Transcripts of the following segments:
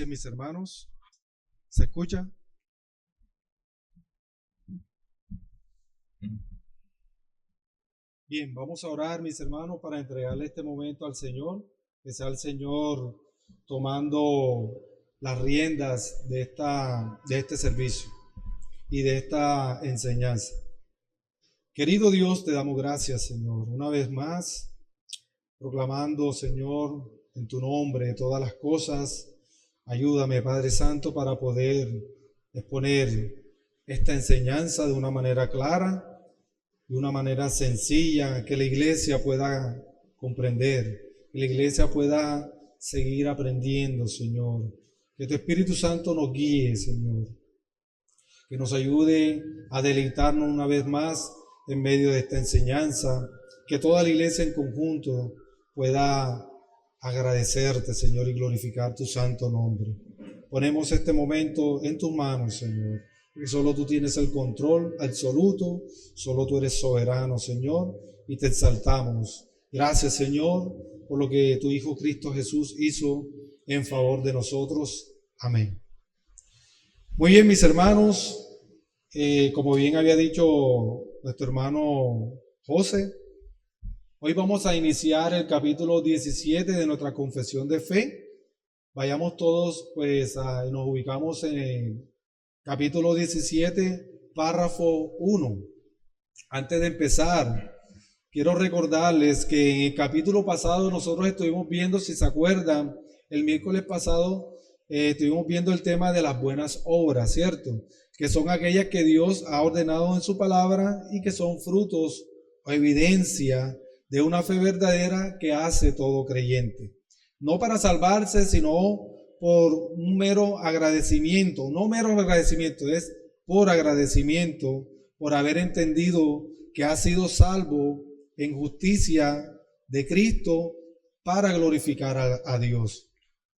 noches, mis hermanos. ¿Se escucha? Bien, vamos a orar, mis hermanos, para entregarle este momento al Señor, que sea el Señor tomando las riendas de este servicio y de esta enseñanza. Querido Dios, te damos gracias, Señor, una vez más, proclamando, Señor, en tu nombre todas las cosas. Ayúdame, Padre Santo, para poder exponer esta enseñanza de una manera clara, de una manera sencilla, que la iglesia pueda comprender, que la iglesia pueda seguir aprendiendo, Señor. Que tu Espíritu Santo nos guíe, Señor. Que nos ayude a deleitarnos una vez más en medio de esta enseñanza. Que toda la iglesia en conjunto pueda agradecerte, Señor, y glorificar tu santo nombre. Ponemos este momento en tus manos, Señor, porque solo tú tienes el control absoluto, solo tú eres soberano, Señor, y te exaltamos. Gracias, Señor, por lo que tu Hijo Cristo Jesús hizo en favor de nosotros. Amén. Muy bien, mis hermanos, como bien había dicho nuestro hermano José, hoy vamos a iniciar el capítulo 17 de nuestra confesión de fe. Vayamos todos, pues, nos ubicamos en el capítulo 17, párrafo 1. Antes de empezar, quiero recordarles que en el capítulo pasado nosotros estuvimos viendo, si se acuerdan, el miércoles pasado estuvimos viendo el tema de las buenas obras, ¿cierto? Que son aquellas que Dios ha ordenado en su palabra y que son frutos o evidencia de una fe verdadera que hace todo creyente. No para salvarse, sino por un mero agradecimiento. No mero agradecimiento, es por agradecimiento, por haber entendido que ha sido salvo en justicia de Cristo para glorificar a Dios.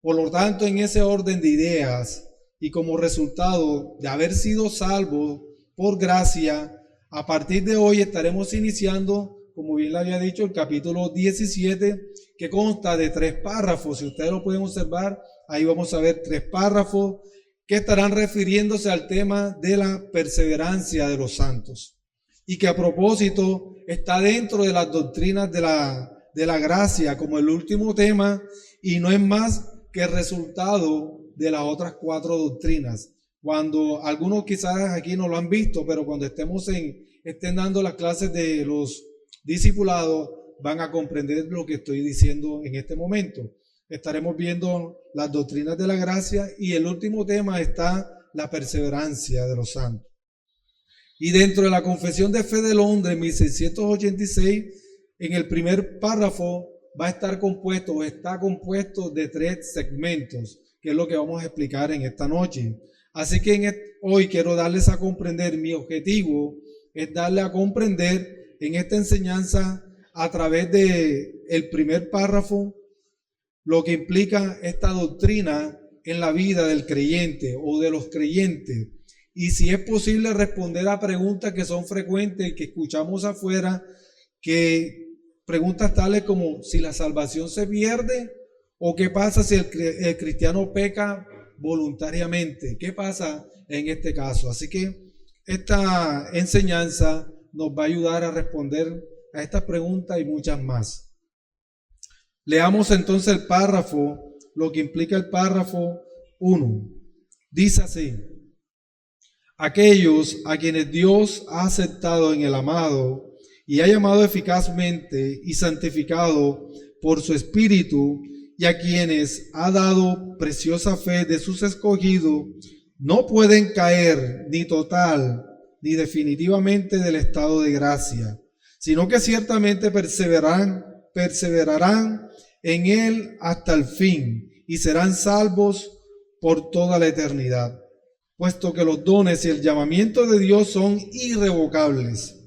Por lo tanto, en ese orden de ideas y como resultado de haber sido salvo por gracia, a partir de hoy estaremos iniciando, como bien le había dicho, el capítulo 17, que consta de 3 párrafos. Si ustedes lo pueden observar, ahí vamos a ver 3 párrafos que estarán refiriéndose al tema de la perseverancia de los santos. Y que a propósito está dentro de las doctrinas de la gracia como el último tema, y no es más que resultado de las otras 4 doctrinas. Cuando algunos quizás aquí no lo han visto, pero cuando estén dando las clases de los discipulados, van a comprender lo que estoy diciendo en este momento. Estaremos viendo las doctrinas de la gracia y el último tema está la perseverancia de los santos. Y dentro de la Confesión de Fe de Londres, 1686, en el primer párrafo está compuesto de 3 segmentos, que es lo que vamos a explicar en esta noche. Así que hoy quiero darles a comprender, mi objetivo es darle a comprender en esta enseñanza a través de el primer párrafo lo que implica esta doctrina en la vida del creyente o de los creyentes, y si es posible responder a preguntas que son frecuentes y que escuchamos afuera, que preguntas tales como si la salvación se pierde o qué pasa si el cristiano peca voluntariamente, qué pasa en este caso. Así que esta enseñanza nos va a ayudar a responder a estas preguntas y muchas más. Leamos entonces el párrafo, lo que implica el párrafo 1. Dice así: aquellos a quienes Dios ha aceptado en el amado y ha llamado eficazmente y santificado por su Espíritu, y a quienes ha dado preciosa fe de sus escogidos, no pueden caer ni total ni definitivamente del estado de gracia, sino que ciertamente perseverarán en él hasta el fin y serán salvos por toda la eternidad, puesto que los dones y el llamamiento de Dios son irrevocables,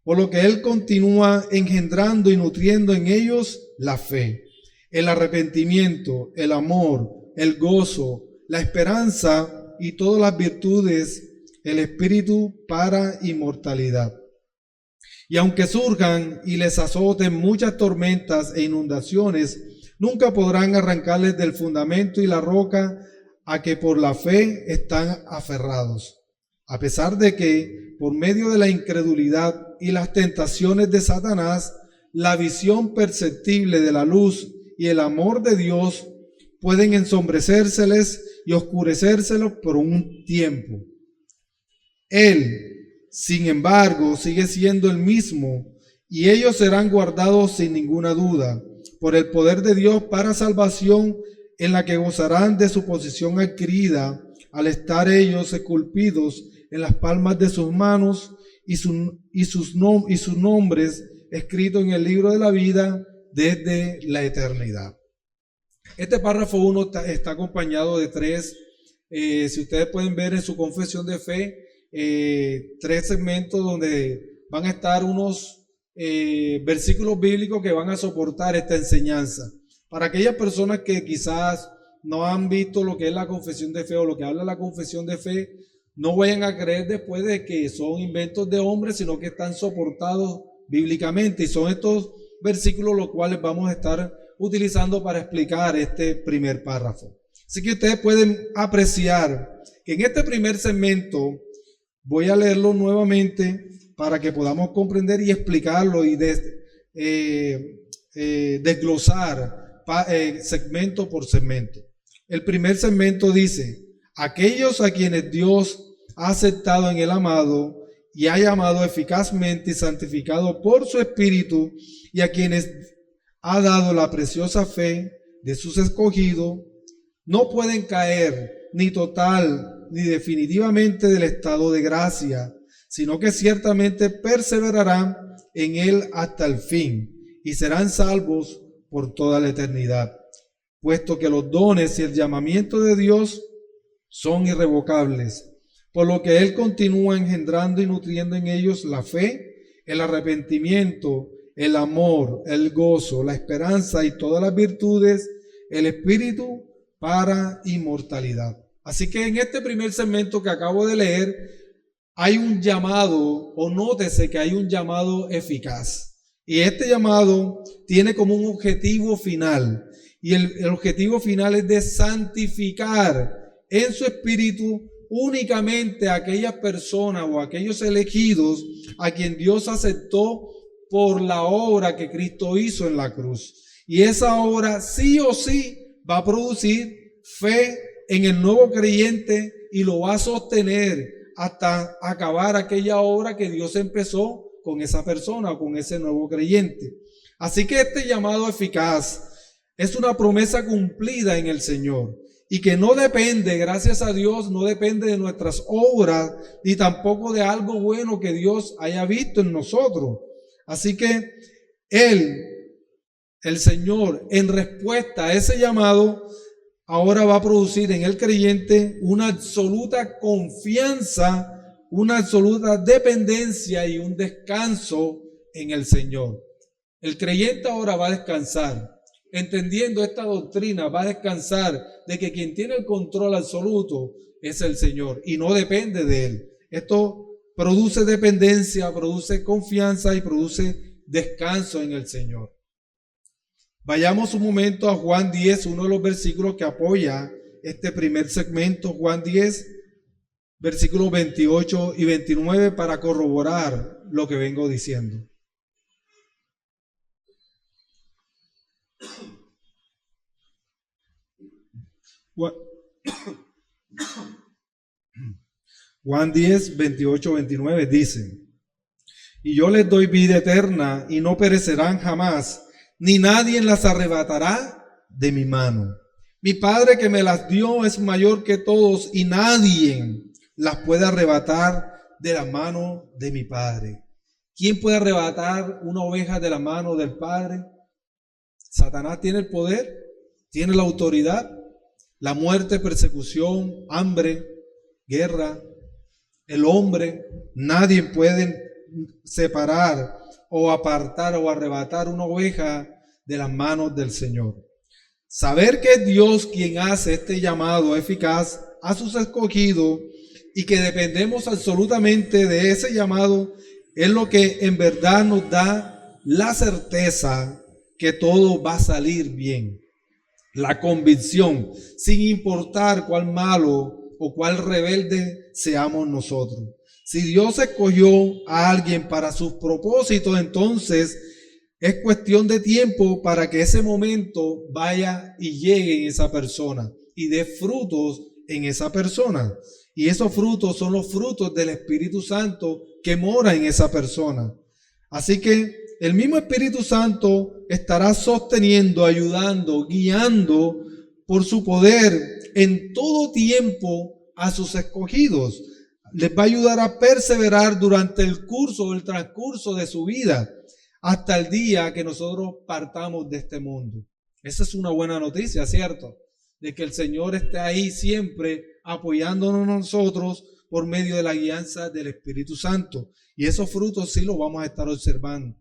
por lo que él continúa engendrando y nutriendo en ellos la fe, el arrepentimiento, el amor, el gozo, la esperanza y todas las virtudes, el espíritu para inmortalidad. Y aunque surjan y les azoten muchas tormentas e inundaciones, nunca podrán arrancarles del fundamento y la roca a que por la fe están aferrados, a pesar de que por medio de la incredulidad y las tentaciones de Satanás, la visión perceptible de la luz y el amor de Dios pueden ensombrecérseles y oscurecérselos por un tiempo. Él, sin embargo, sigue siendo el mismo, y ellos serán guardados sin ninguna duda por el poder de Dios para salvación, en la que gozarán de su posición adquirida al estar ellos esculpidos en las palmas de sus manos y sus nombres escritos en el libro de la vida desde la eternidad. Este párrafo 1 está acompañado de tres, si ustedes pueden ver en su confesión de fe, tres segmentos donde van a estar unos versículos bíblicos que van a soportar esta enseñanza. Para aquellas personas que quizás no han visto lo que es la confesión de fe o lo que habla la confesión de fe, no vayan a creer después de que son inventos de hombres, sino que están soportados bíblicamente, y son estos versículos los cuales vamos a estar utilizando para explicar este primer párrafo. Así que ustedes pueden apreciar que en este primer segmento voy a leerlo nuevamente para que podamos comprender y explicarlo y desglosar segmento por segmento. El primer segmento dice: aquellos a quienes Dios ha aceptado en el amado y ha llamado eficazmente y santificado por su Espíritu, y a quienes ha dado la preciosa fe de sus escogidos, no pueden caer ni total ni definitivamente del estado de gracia, sino que ciertamente perseverarán en él hasta el fin y serán salvos por toda la eternidad, puesto que los dones y el llamamiento de Dios son irrevocables, por lo que Él continúa engendrando y nutriendo en ellos la fe, el arrepentimiento, el amor, el gozo, la esperanza y todas las virtudes, el Espíritu para inmortalidad. Así que en este primer segmento que acabo de leer, hay un llamado, o nótese que hay un llamado eficaz. Y este llamado tiene como un objetivo final. Y el objetivo final es de santificar en su espíritu únicamente a aquellas personas o aquellos elegidos a quien Dios aceptó por la obra que Cristo hizo en la cruz. Y esa obra sí o sí va a producir fe en el nuevo creyente y lo va a sostener hasta acabar aquella obra que Dios empezó con esa persona o con ese nuevo creyente. Así que este llamado eficaz es una promesa cumplida en el Señor y que no depende, gracias a Dios, no depende de nuestras obras ni tampoco de algo bueno que Dios haya visto en nosotros. Así que el Señor, en respuesta a ese llamado, ahora va a producir en el creyente una absoluta confianza, una absoluta dependencia y un descanso en el Señor. El creyente ahora va a descansar, entendiendo esta doctrina, va a descansar de que quien tiene el control absoluto es el Señor y no depende de Él. Esto produce dependencia, produce confianza y produce descanso en el Señor. Vayamos un momento a Juan 10, uno de los versículos que apoya este primer segmento, Juan 10, versículos 28 y 29, para corroborar lo que vengo diciendo. Juan 10, 28, 29 dice: y yo les doy vida eterna y no perecerán jamás, ni nadie las arrebatará de mi mano. Mi Padre que me las dio es mayor que todos y nadie las puede arrebatar de la mano de mi Padre. ¿Quién puede arrebatar una oveja de la mano del Padre? Satanás tiene el poder, tiene la autoridad. La muerte, persecución, hambre, guerra, el hombre, nadie puede separar o apartar o arrebatar una oveja de las manos del Señor. Saber que es Dios quien hace este llamado eficaz a sus escogidos y que dependemos absolutamente de ese llamado es lo que en verdad nos da la certeza que todo va a salir bien. la convicción, sin importar cuál malo o cuál rebelde seamos nosotros. Si Dios escogió a alguien para sus propósitos, entonces es cuestión de tiempo para que ese momento vaya y llegue en esa persona y dé frutos en esa persona. Y esos frutos son los frutos del Espíritu Santo que mora en esa persona. Así que el mismo Espíritu Santo estará sosteniendo, ayudando, guiando por su poder en todo tiempo a sus escogidos. Les va a ayudar a perseverar durante el curso o el transcurso de su vida hasta el día que nosotros partamos de este mundo. Esa es una buena noticia, ¿cierto? De que el Señor esté ahí siempre apoyándonos nosotros por medio de la guianza del Espíritu Santo. Y esos frutos sí los vamos a estar observando.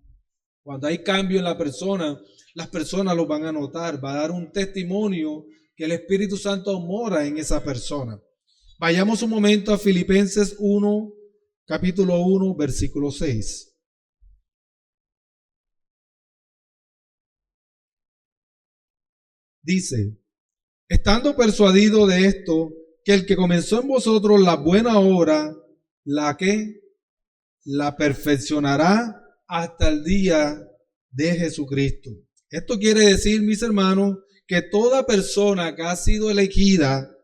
Cuando hay cambio en la persona, las personas los van a notar, va a dar un testimonio que el Espíritu Santo mora en esa persona. Vayamos un momento a Filipenses 1, capítulo 1, versículo 6. Dice, estando persuadido de esto, que el que comenzó en vosotros la buena obra, la perfeccionará hasta el día de Jesucristo. Esto quiere decir, mis hermanos, que toda persona que ha sido elegida,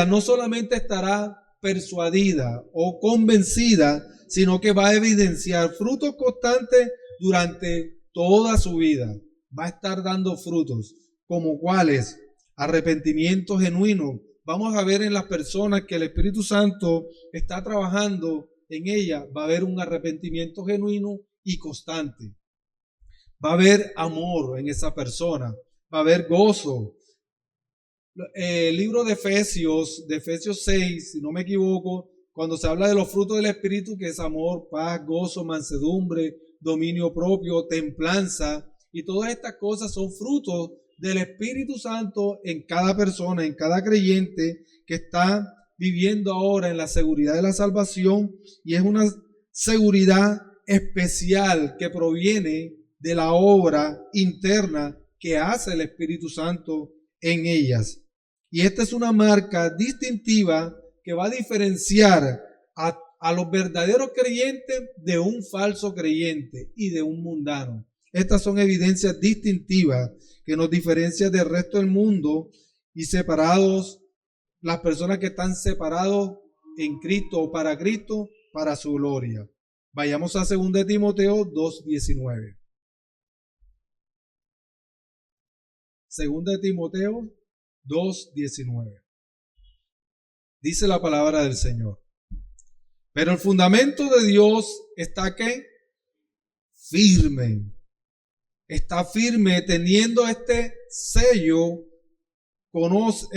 no solamente estará persuadida o convencida, sino que va a evidenciar frutos constantes durante toda su vida. Va a estar dando frutos, como cuáles: arrepentimiento genuino. Vamos a ver en las personas que el Espíritu Santo está trabajando en ella, va a haber un arrepentimiento genuino y constante. Va a haber amor en esa persona, va a haber gozo. El libro de Efesios 6, si no me equivoco, cuando se habla de los frutos del Espíritu, que es amor, paz, gozo, mansedumbre, dominio propio, templanza, y todas estas cosas son frutos del Espíritu Santo en cada persona, en cada creyente que está viviendo ahora en la seguridad de la salvación, y es una seguridad especial que proviene de la obra interna que hace el Espíritu Santo en ellas. Y esta es una marca distintiva que va a diferenciar a los verdaderos creyentes de un falso creyente y de un mundano. Estas son evidencias distintivas que nos diferencian del resto del mundo y separados, las personas que están separados en Cristo o para Cristo, para su gloria. Vayamos a 2 Timoteo 2:19. 2 Timoteo 2:19. Dice la palabra del Señor. Pero el fundamento de Dios está ¿qué? Firme. Está firme teniendo este sello. Conoce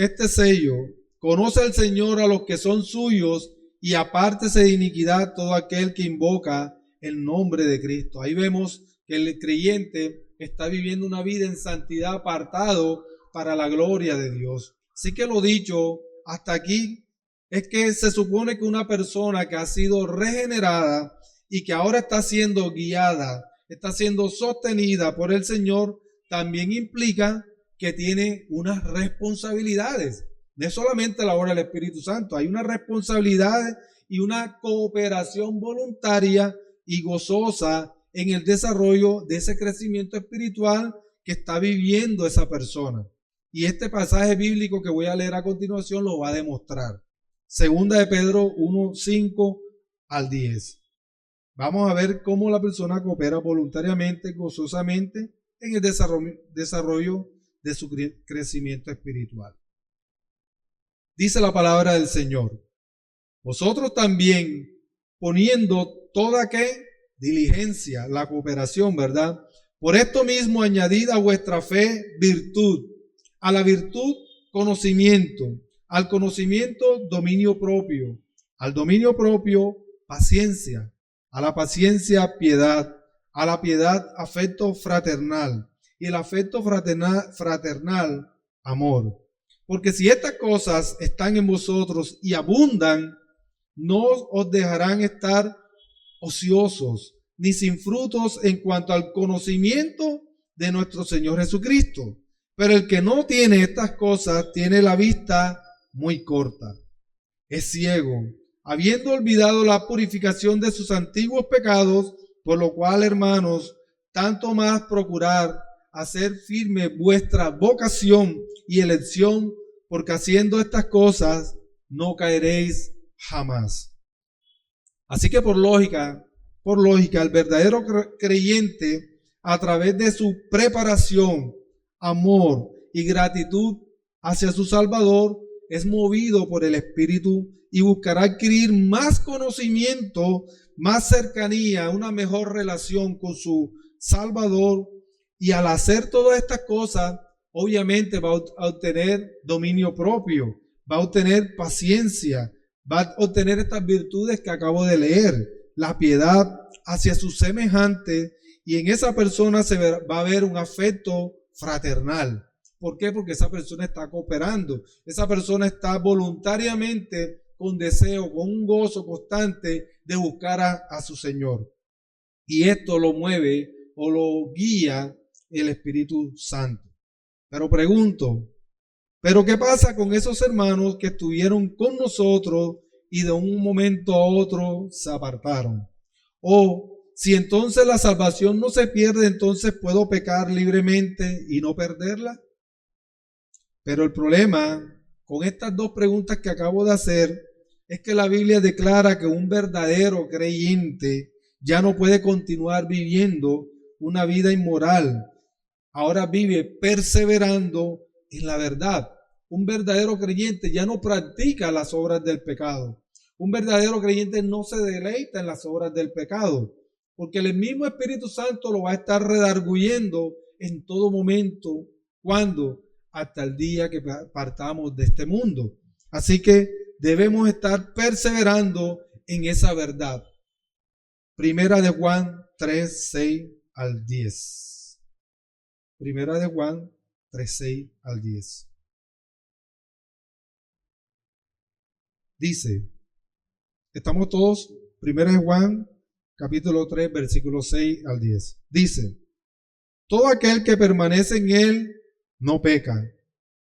al Señor a los que son suyos, y apártese de iniquidad todo aquel que invoca el nombre de Cristo. Ahí vemos que el creyente está viviendo una vida en santidad, apartado para la gloria de Dios. Así que lo dicho hasta aquí es que se supone que una persona que ha sido regenerada y que ahora está siendo guiada, está siendo sostenida por el Señor, también implica que tiene unas responsabilidades. No es solamente la obra del Espíritu Santo, hay unas responsabilidades y una cooperación voluntaria y gozosa en el desarrollo de ese crecimiento espiritual que está viviendo esa persona. Y este pasaje bíblico que voy a leer a continuación lo va a demostrar. Segunda de Pedro 1:5 al 10. Vamos a ver cómo la persona coopera voluntariamente, gozosamente en el desarrollo de su crecimiento espiritual. Dice la palabra del Señor: vosotros también, poniendo toda diligencia, la cooperación, ¿verdad? Por esto mismo añadid a vuestra fe virtud, a la virtud conocimiento, al conocimiento dominio propio, al dominio propio paciencia, a la paciencia piedad, a la piedad afecto fraternal, y el afecto fraternal amor. Porque si estas cosas están en vosotros y abundan, no os dejarán estar ociosos, ni sin frutos en cuanto al conocimiento de nuestro Señor Jesucristo. Pero el que no tiene estas cosas tiene la vista muy corta. Es ciego, habiendo olvidado la purificación de sus antiguos pecados, por lo cual, hermanos, tanto más procurar hacer firme vuestra vocación y elección, porque haciendo estas cosas no caeréis jamás. Así que por lógica, el verdadero creyente, a través de su preparación, amor y gratitud hacia su Salvador, es movido por el Espíritu y buscará adquirir más conocimiento, más cercanía, una mejor relación con su Salvador. Y al hacer todas estas cosas, obviamente va a obtener dominio propio, va a obtener paciencia, va a obtener estas virtudes que acabo de leer, la piedad hacia sus semejantes, y en esa persona va a haber un afecto fraternal. ¿Por qué? Porque esa persona está cooperando, esa persona está voluntariamente con deseo, con un gozo constante de buscar a su Señor. Y esto lo mueve o lo guía el Espíritu Santo. Pero pregunto, ¿pero qué pasa con esos hermanos que estuvieron con nosotros y de un momento a otro se apartaron? O si entonces la salvación no se pierde, entonces puedo pecar libremente y no perderla. Pero el problema con estas dos preguntas que acabo de hacer es que la Biblia declara que un verdadero creyente ya no puede continuar viviendo una vida inmoral. Ahora vive perseverando en la verdad. Un verdadero creyente ya no practica las obras del pecado. Un verdadero creyente no se deleita en las obras del pecado, porque el mismo Espíritu Santo lo va a estar redarguyendo en todo momento. ¿Cuándo? Hasta el día que partamos de este mundo. Así que debemos estar perseverando en esa verdad. Primera de Juan 3, 6 al 10. Primera de Juan 3, 6 al 10. Dice, estamos todos, Primera de Juan, capítulo 3, versículo 6 al 10. Dice, todo aquel que permanece en él no peca.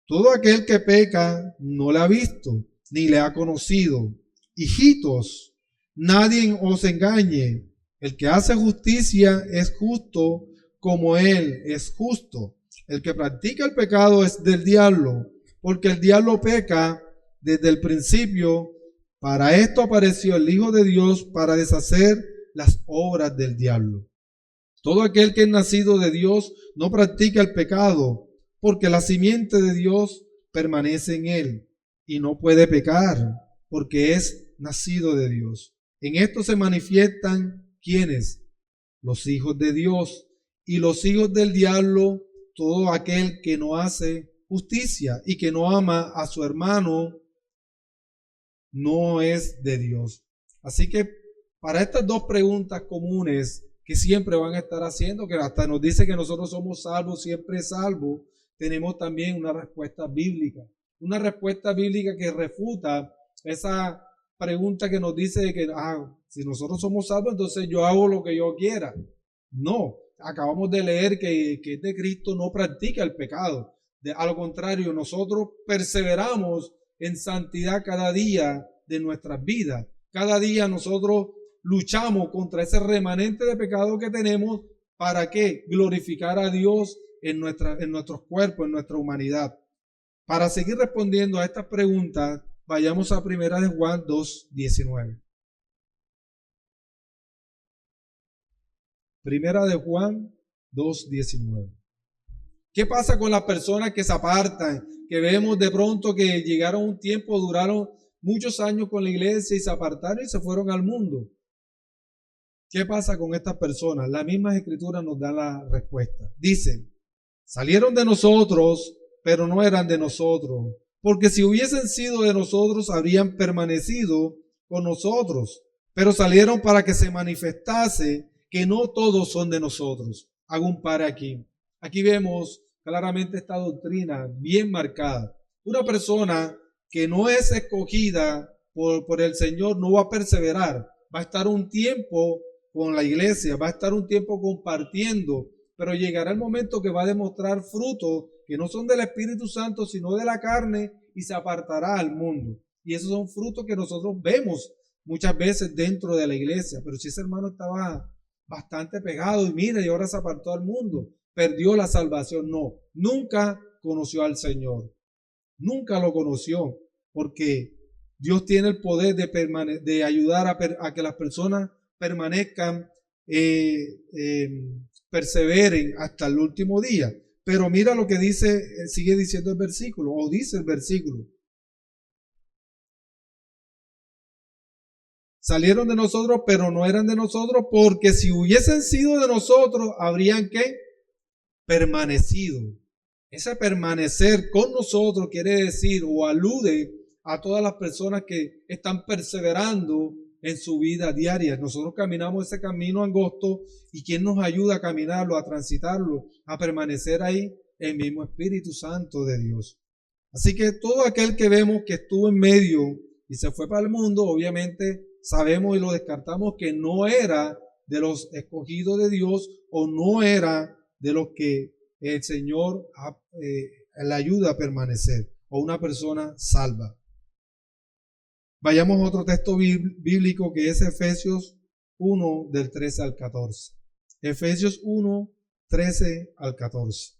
Todo aquel que peca no le ha visto, ni le ha conocido. Hijitos, nadie os engañe. El que hace justicia es justo como él es justo. El que practica el pecado es del diablo, porque el diablo peca desde el principio. Para esto apareció el Hijo de Dios, para deshacer las obras del diablo. Todo aquel que es nacido de Dios no practica el pecado, porque la simiente de Dios permanece en él y no puede pecar, porque es nacido de Dios. En esto se manifiestan ¿quiénes? Los hijos de Dios y los hijos del diablo, todo aquel que no hace justicia y que no ama a su hermano no es de Dios. Así que para estas dos preguntas comunes que siempre van a estar haciendo, que hasta nos dice que nosotros somos salvos, siempre salvos, tenemos también una respuesta bíblica que refuta esa pregunta que nos dice de que si nosotros somos salvos, entonces yo hago lo que yo quiera. No, acabamos de leer que es de Cristo, no practica el pecado. A lo contrario, nosotros perseveramos en santidad cada día de nuestras vidas. Cada día nosotros luchamos contra ese remanente de pecado que tenemos. ¿Para qué? Glorificar a Dios en nuestros cuerpos, en nuestra humanidad. Para seguir respondiendo a estas preguntas, vayamos a Primera de Juan 2:19. Primera de Juan 2:19. ¿Qué pasa con las personas que se apartan? Que vemos de pronto que llegaron un tiempo, duraron muchos años con la iglesia y se apartaron y se fueron al mundo. ¿Qué pasa con estas personas? Las mismas escrituras nos dan la respuesta. Dicen, salieron de nosotros, pero no eran de nosotros, porque si hubiesen sido de nosotros, habrían permanecido con nosotros, pero salieron para que se manifestase que no todos son de nosotros. Hago un par aquí. Aquí vemos claramente esta doctrina bien marcada. Una persona que no es escogida por el Señor no va a perseverar, va a estar un tiempo con la iglesia, va a estar un tiempo compartiendo, pero llegará el momento que va a demostrar frutos que no son del Espíritu Santo, sino de la carne, y se apartará al mundo. Y esos son frutos que nosotros vemos muchas veces dentro de la iglesia. Pero si ese hermano estaba bastante pegado y mira, y ahora se apartó al mundo, perdió la salvación. No, nunca conoció al Señor. Nunca lo conoció, porque Dios tiene el poder de ayudar a que las personas permanezcan, perseveren hasta el último día. Pero mira lo que dice, sigue diciendo el versículo, o dice el versículo. Salieron de nosotros, pero no eran de nosotros, porque si hubiesen sido de nosotros, habrían ¿qué? Permanecido. Ese permanecer con nosotros quiere decir o alude a todas las personas que están perseverando en su vida diaria. Nosotros caminamos ese camino angosto, y ¿quién nos ayuda a caminarlo, a transitarlo, a permanecer ahí? El mismo Espíritu Santo de Dios. Así que todo aquel que vemos que estuvo en medio y se fue para el mundo, obviamente sabemos y lo descartamos que no era de los escogidos de Dios, o no era de los que el Señor le ayuda a permanecer, o una persona salva. Vayamos a otro texto bíblico, que es Efesios 1, del 13 al 14. Efesios 1, 13 al 14.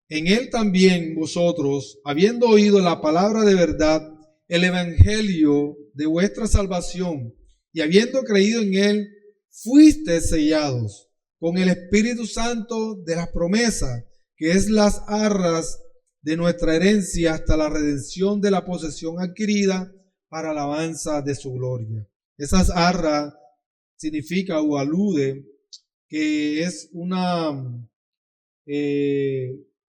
En él también vosotros, habiendo oído la palabra de verdad, el evangelio de vuestra salvación, y habiendo creído en él, fuisteis sellados con el Espíritu Santo de las promesas, que es las arras de nuestra herencia hasta la redención de la posesión adquirida para alabanza de su gloria. Esas arras significa o alude que es una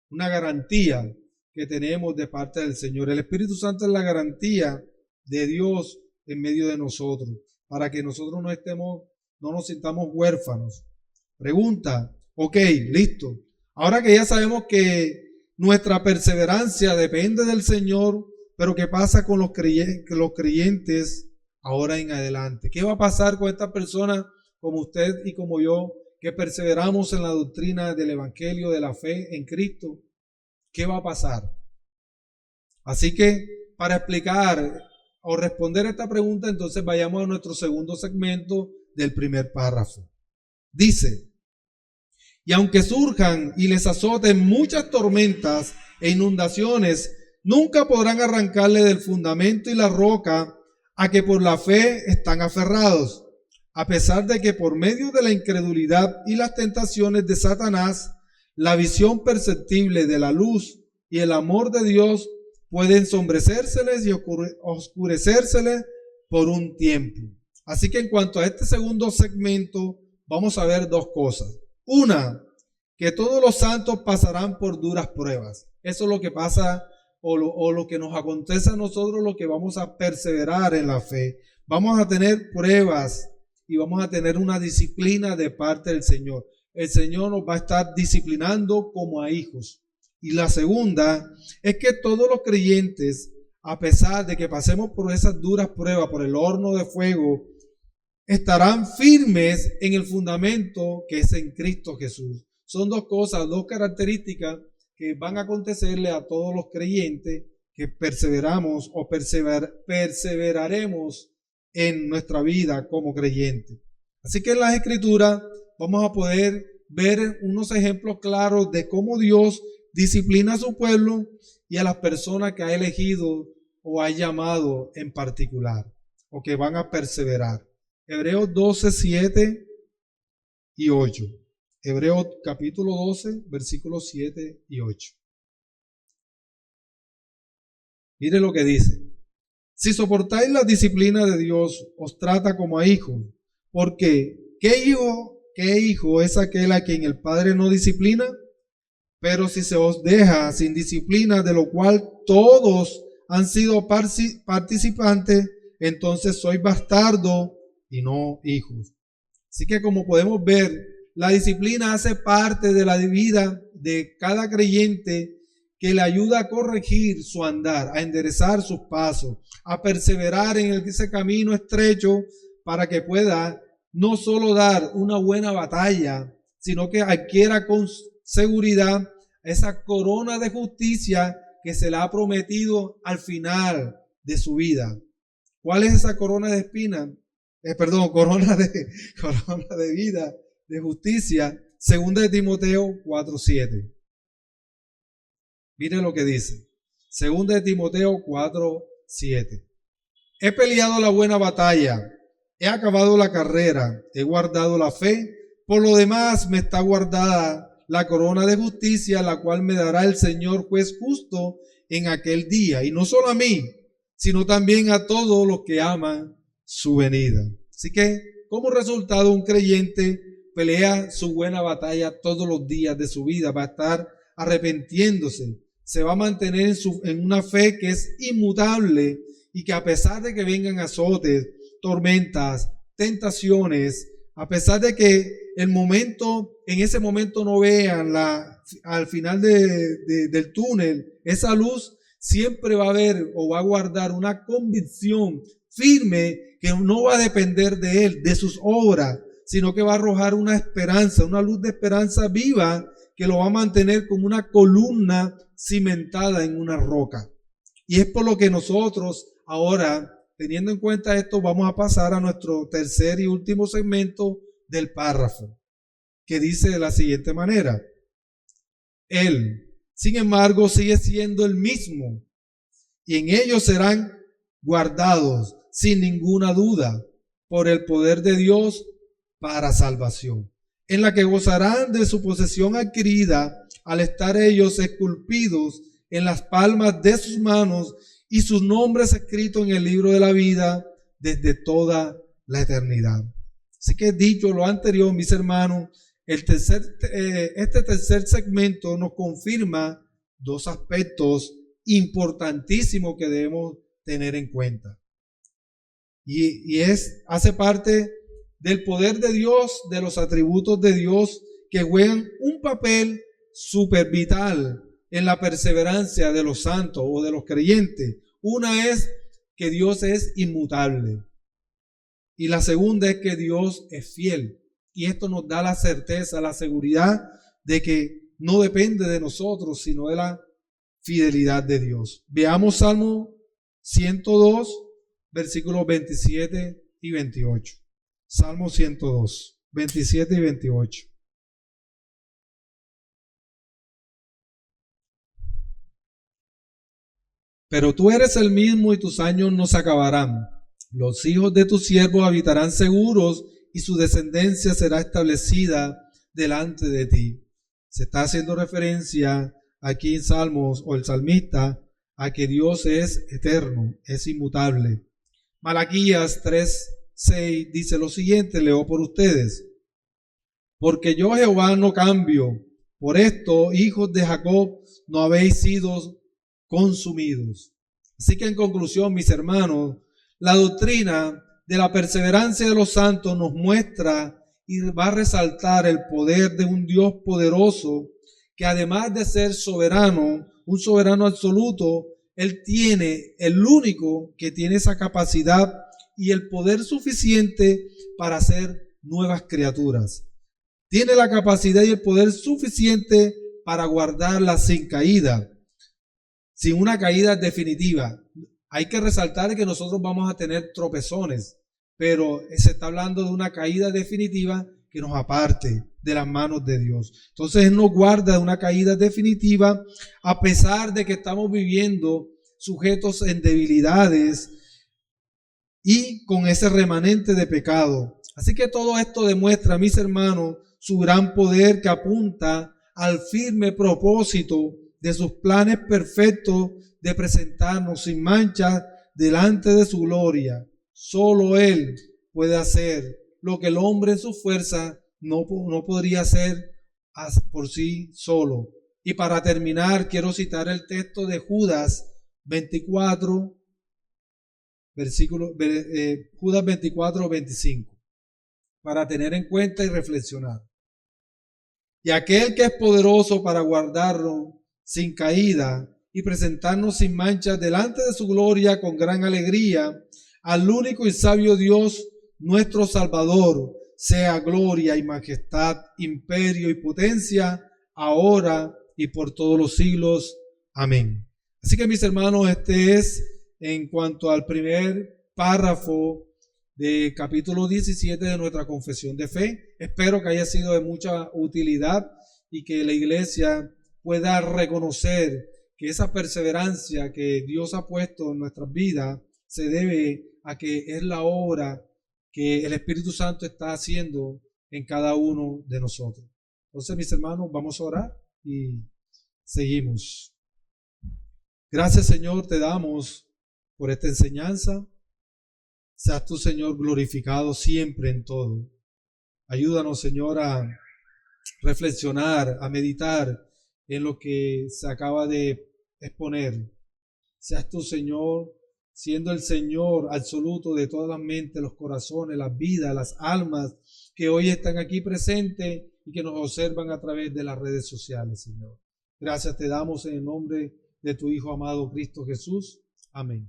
garantía que tenemos de parte del Señor. El Espíritu Santo es la garantía de Dios en medio de nosotros, para que nosotros no nos sintamos huérfanos. Pregunta, ok, listo. Ahora que ya sabemos que nuestra perseverancia depende del Señor, pero ¿qué pasa con los creyentes ahora en adelante? ¿Qué va a pasar con estas personas como usted y como yo, que perseveramos en la doctrina del Evangelio, de la fe en Cristo? ¿Qué va a pasar? Así que para explicar o responder esta pregunta, entonces vayamos a nuestro segundo segmento del primer párrafo. Dice: y aunque surjan y les azoten muchas tormentas e inundaciones, nunca podrán arrancarle del fundamento y la roca a que por la fe están aferrados, a pesar de que por medio de la incredulidad y las tentaciones de Satanás, la visión perceptible de la luz y el amor de Dios puede ensombrecérseles y oscurecérseles por un tiempo. Así que en cuanto a este segundo segmento, vamos a ver dos cosas. Una, que todos los santos pasarán por duras pruebas. Eso es lo que pasa o lo que nos acontece a nosotros, lo que vamos a perseverar en la fe. Vamos a tener pruebas y vamos a tener una disciplina de parte del Señor. El Señor nos va a estar disciplinando como a hijos. Y la segunda es que todos los creyentes, a pesar de que pasemos por esas duras pruebas, por el horno de fuego, estarán firmes en el fundamento que es en Cristo Jesús. Son dos cosas, dos características que van a acontecerle a todos los creyentes que perseveramos o perseveraremos en nuestra vida como creyentes. Así que en las Escrituras vamos a poder ver unos ejemplos claros de cómo Dios disciplina a su pueblo y a las personas que ha elegido o ha llamado en particular, o que van a perseverar. Hebreos 12, 7 y 8. Hebreos capítulo 12, versículos 7 y 8. Mire lo que dice. Si soportáis la disciplina de Dios, os trata como a hijos, porque ¿qué hijo es aquel a quien el Padre no disciplina? Pero si se os deja sin disciplina, de lo cual todos han sido participantes, entonces sois bastardos y no hijos. Así que, como podemos ver, la disciplina hace parte de la vida de cada creyente, que le ayuda a corregir su andar, a enderezar sus pasos, a perseverar en ese camino estrecho, para que pueda no solo dar una buena batalla, sino que adquiera con seguridad esa corona de justicia que se le ha prometido al final de su vida. ¿Cuál es esa corona de espinas? Corona de vida, de justicia. 2 de Timoteo 4:7. Mire lo que dice. 2 de Timoteo 4:7. He peleado la buena batalla, he acabado la carrera, he guardado la fe. Por lo demás me está guardada la corona de justicia, la cual me dará el Señor juez justo en aquel día. Y no solo a mí, sino también a todos los que aman su venida. Así que, como resultado, un creyente pelea su buena batalla todos los días de su vida. Va a estar arrepintiéndose. Se va a mantener en una fe que es inmutable y que a pesar de que vengan azotes, tormentas, tentaciones, a pesar de que en ese momento no vean al final del túnel, esa luz, siempre va a haber o va a guardar una convicción firme que no va a depender de él, de sus obras, sino que va a arrojar una esperanza, una luz de esperanza viva que lo va a mantener como una columna cimentada en una roca. Y es por lo que nosotros ahora, teniendo en cuenta esto, vamos a pasar a nuestro tercer y último segmento del párrafo, que dice de la siguiente manera: Él, sin embargo, sigue siendo el mismo, y en ellos serán guardados sin ninguna duda por el poder de Dios para salvación, en la que gozarán de su posesión adquirida al estar ellos esculpidos en las palmas de sus manos y sus nombres escritos en el libro de la vida desde toda la eternidad. Así que dicho lo anterior, mis hermanos, este tercer segmento nos confirma dos aspectos importantísimos que debemos tener en cuenta. Y hace parte del poder de Dios, de los atributos de Dios que juegan un papel súper vital en la perseverancia de los santos o de los creyentes. Una es que Dios es inmutable. Y la segunda es que Dios es fiel. Y esto nos da la certeza, la seguridad de que no depende de nosotros, sino de la fidelidad de Dios. Veamos Salmo 102, versículos 27 y 28. Salmo 102, 27 y 28. Pero tú eres el mismo y tus años no se acabarán. Los hijos de tus siervos habitarán seguros y su descendencia será establecida delante de ti. Se está haciendo referencia aquí en Salmos, o el salmista, a que Dios es eterno, es inmutable. Malaquías 3:6 dice lo siguiente, leo por ustedes. Porque yo Jehová no cambio, por esto, hijos de Jacob, no habéis sido consumidos. Así que en conclusión, mis hermanos, la doctrina de la perseverancia de los santos nos muestra y va a resaltar el poder de un Dios poderoso que además de ser soberano, un soberano absoluto, Él tiene, el único que tiene esa capacidad y el poder suficiente para hacer nuevas criaturas. Tiene la capacidad y el poder suficiente para guardarlas sin caída, sin una caída definitiva. Hay que resaltar que nosotros vamos a tener tropezones, pero se está hablando de una caída definitiva que nos aparte de las manos de Dios. Entonces Él nos guarda de una caída definitiva a pesar de que estamos viviendo sujetos en debilidades y con ese remanente de pecado. Así que todo esto demuestra, mis hermanos, su gran poder que apunta al firme propósito de sus planes perfectos de presentarnos sin mancha delante de su gloria. Solo Él puede hacer lo que el hombre en su fuerza no podría hacer por sí solo. Y para terminar, quiero citar el texto de Judas 24, Judas 24, 25, para tener en cuenta y reflexionar. Y aquel que es poderoso para guardarnos sin caída y presentarnos sin mancha delante de su gloria con gran alegría, al único y sabio Dios, nuestro Salvador, sea gloria y majestad, imperio y potencia, ahora y por todos los siglos. Amén. Así que, mis hermanos, este es en cuanto al primer párrafo de capítulo 17 de nuestra confesión de fe. Espero que haya sido de mucha utilidad y que la iglesia pueda reconocer que esa perseverancia que Dios ha puesto en nuestras vidas se debe a que es la obra que el Espíritu Santo está haciendo en cada uno de nosotros. Entonces, mis hermanos, vamos a orar y seguimos. Gracias, Señor, te damos por esta enseñanza. Seas tú, Señor, glorificado siempre en todo. Ayúdanos, Señor, a reflexionar, a meditar en lo que se acaba de exponer. Seas tú, Señor, siendo el Señor absoluto de todas las mentes, los corazones, las vidas, las almas que hoy están aquí presentes y que nos observan a través de las redes sociales, Señor. Gracias te damos en el nombre de tu Hijo amado Cristo Jesús. Amén.